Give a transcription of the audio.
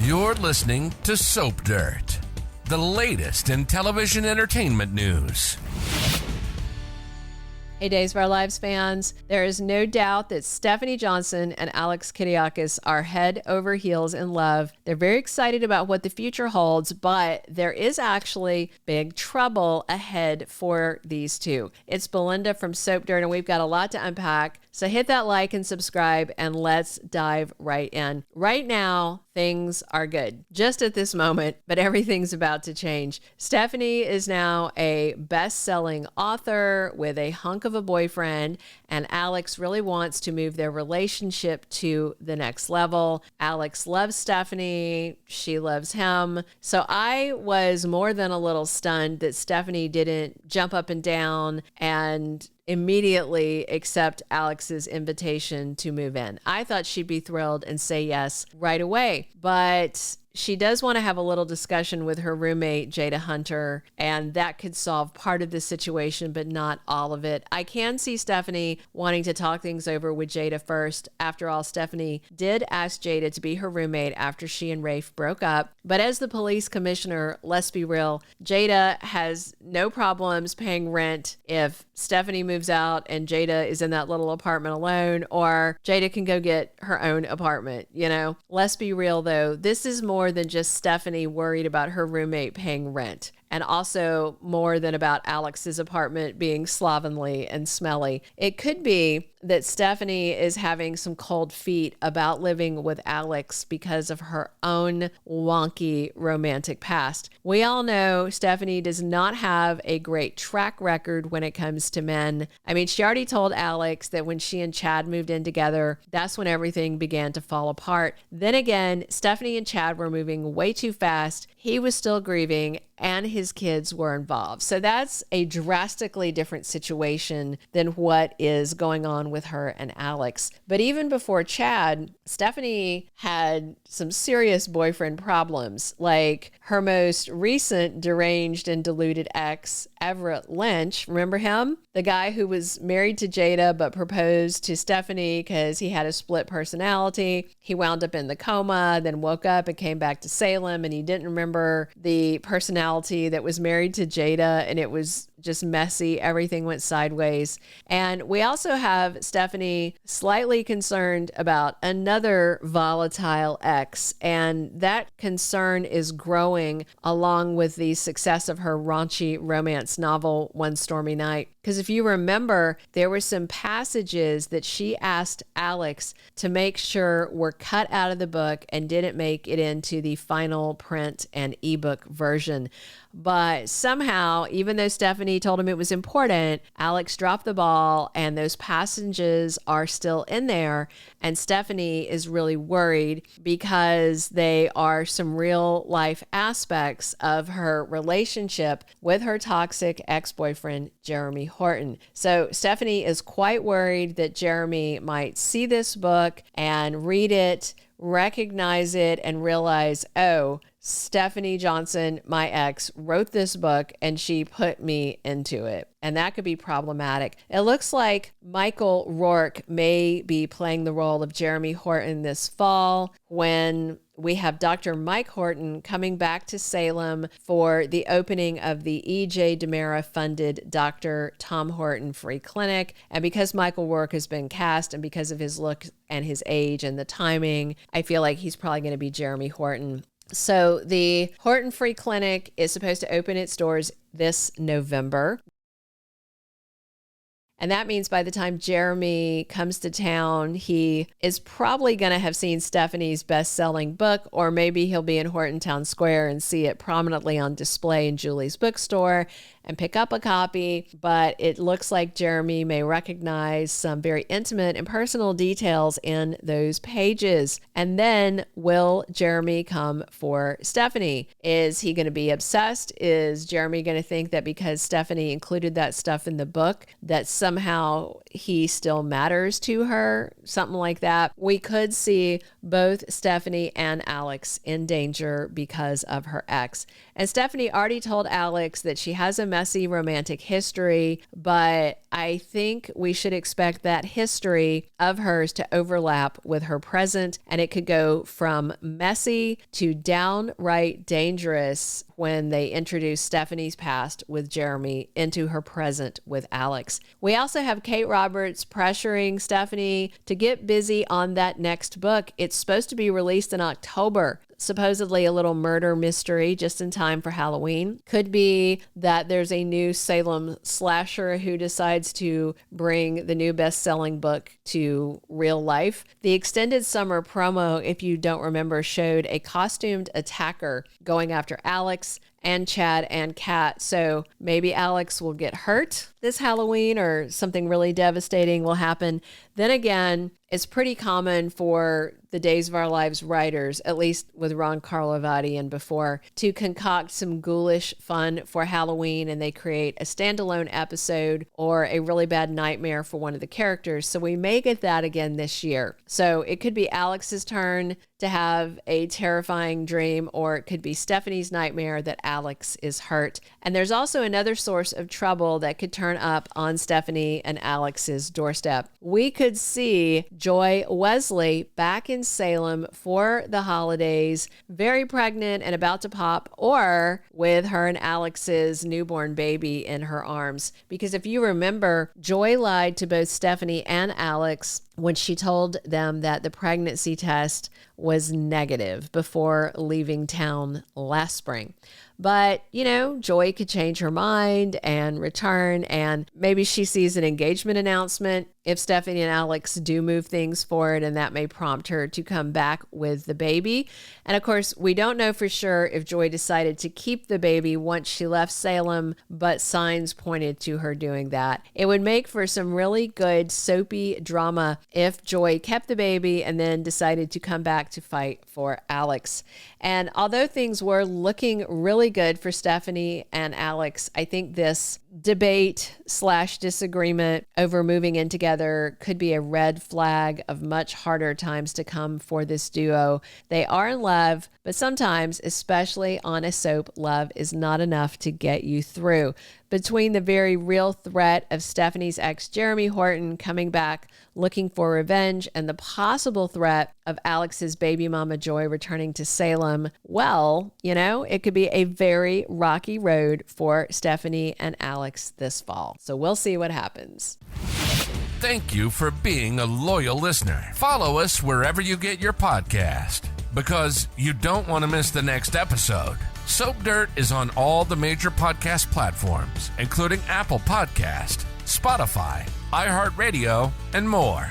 You're listening to Soap Dirt, the latest in television entertainment news. Hey, Days of Our Lives fans, there is no doubt that Stephanie Johnson and Alex Kiriakis are head over heels in love. They're very excited about what the future holds, but there is actually big trouble ahead for these two. It's Belinda from Soap Dirt, and we've got a lot to unpack. So hit that like and subscribe, and let's dive right in. Right now, things are good just at this moment, but everything's about to change. Stephanie is now a best-selling author with a hunk of a boyfriend, and Alex really wants to move their relationship to the next level. Alex loves Stephanie. She loves him. So I was more than a little stunned that Stephanie didn't jump up and down and immediately accept Alex's invitation to move in. I thought she'd be thrilled and say yes right away, but she does want to have a little discussion with her roommate, Jada Hunter, and that could solve part of the situation, but not all of it. I can see Stephanie wanting to talk things over with Jada first. After all, Stephanie did ask Jada to be her roommate after she and Rafe broke up. But as the police commissioner, let's be real, Jada has no problems paying rent if Stephanie moves out and Jada is in that little apartment alone, or Jada can go get her own apartment, you know? Let's be real though, this is more than just Stephanie worried about her roommate paying rent, and also more than about Alex's apartment being slovenly and smelly. It could be that Stephanie is having some cold feet about living with Alex because of her own wonky romantic past. We all know Stephanie does not have a great track record when it comes to men. I mean, she already told Alex that when she and Chad moved in together, that's when everything began to fall apart. Then again, Stephanie and Chad were moving way too fast. He was still grieving, and his kids were involved. So that's a drastically different situation than what is going on with her and Alex. But even before Chad, Stephanie had some serious boyfriend problems, like her most recent deranged and deluded ex, Everett Lynch. Remember him? The guy who was married to Jada but proposed to Stephanie because he had a split personality. He wound up in the coma, then woke up and came back to Salem, and he didn't remember the personality that was married to Jada, and it was just messy. Everything went sideways. And we also have Stephanie slightly concerned about another volatile ex, and that concern is growing along with the success of her raunchy romance novel, One Stormy Night. Because if you remember, there were some passages that she asked Alex to make sure were cut out of the book and didn't make it into the final print and ebook version. But somehow, even though Stephanie told him it was important, Alex dropped the ball, and those passages are still in there. And Stephanie is really worried because they are some real life aspects of her relationship with her toxic ex-boyfriend, Jeremy Horton. So Stephanie is quite worried that Jeremy might see this book and read it, recognize it, and realize, oh, Stephanie Johnson, my ex, wrote this book and she put me into it. And that could be problematic. It looks like Michael Rourke may be playing the role of Jeremy Horton this fall when we have Dr. Mike Horton coming back to Salem for the opening of the EJ DiMera funded Dr. Tom Horton Free Clinic. And because Michael Rourke has been cast and because of his look and his age and the timing, I feel like he's probably going to be Jeremy Horton. So the Horton Free Clinic is supposed to open its doors this November. And that means by the time Jeremy comes to town, he is probably going to have seen Stephanie's best-selling book, or maybe he'll be in Horton Town Square and see it prominently on display in Julie's bookstore and pick up a copy. But it looks like Jeremy may recognize some very intimate and personal details in those pages. And then will Jeremy come for Stephanie? Is he going to be obsessed? Is Jeremy going to think that because Stephanie included that stuff in the book that somehow he still matters to her? Something like that. We could see both Stephanie and Alex in danger because of her ex. And Stephanie already told Alex that she has a messy romantic history, but I think we should expect that history of hers to overlap with her present, and it could go from messy to downright dangerous when they introduce Stephanie's past with Jeremy into her present with Alex. We also have Kate Roberts pressuring Stephanie to get busy on that next book. It's supposed to be released in October. Supposedly a little murder mystery just in time for Halloween. Could be that there's a new Salem slasher who decides to bring the new best-selling book to real life. The extended summer promo, if you don't remember, showed a costumed attacker going after Alex and Chad and Kat. So maybe Alex will get hurt this Halloween or something really devastating will happen. Then again, it's pretty common for the Days of Our Lives writers, at least with Ron Carlivati and before, to concoct some ghoulish fun for Halloween, and they create a standalone episode or a really bad nightmare for one of the characters. So we may get that again this year. So it could be Alex's turn to have a terrifying dream, or it could be Stephanie's nightmare that Alex is hurt. And there's also another source of trouble that could turn up on Stephanie and Alex's doorstep. We could see Joy Wesley back in Salem for the holidays, very pregnant and about to pop, or with her and Alex's newborn baby in her arms. Because if you remember, Joy lied to both Stephanie and Alex when she told them that the pregnancy test was negative before leaving town last spring. But, you know, Joy could change her mind and return, and maybe she sees an engagement announcement if Stephanie and Alex do move things forward, and that may prompt her to come back with the baby. And of course, we don't know for sure if Joy decided to keep the baby once she left Salem, but signs pointed to her doing that. It would make for some really good soapy drama if Joy kept the baby and then decided to come back to fight for Alex. And although things were looking really good for Stephanie and Alex, I think this debate/disagreement over moving in together could be a red flag of much harder times to come for this duo. They are in love, but sometimes, especially on a soap, love is not enough to get you through. Between the very real threat of Stephanie's ex, Jeremy Horton, coming back looking for revenge, and the possible threat of Alex's baby mama Joy returning to Salem, well, you know, it could be a very rocky road for Stephanie and Alex this fall. So we'll see what happens. Thank you for being a loyal listener. Follow us wherever you get your podcast, because you don't want to miss the next episode. Soap Dirt is on all the major podcast platforms, including Apple Podcast, Spotify, iHeartRadio, and more.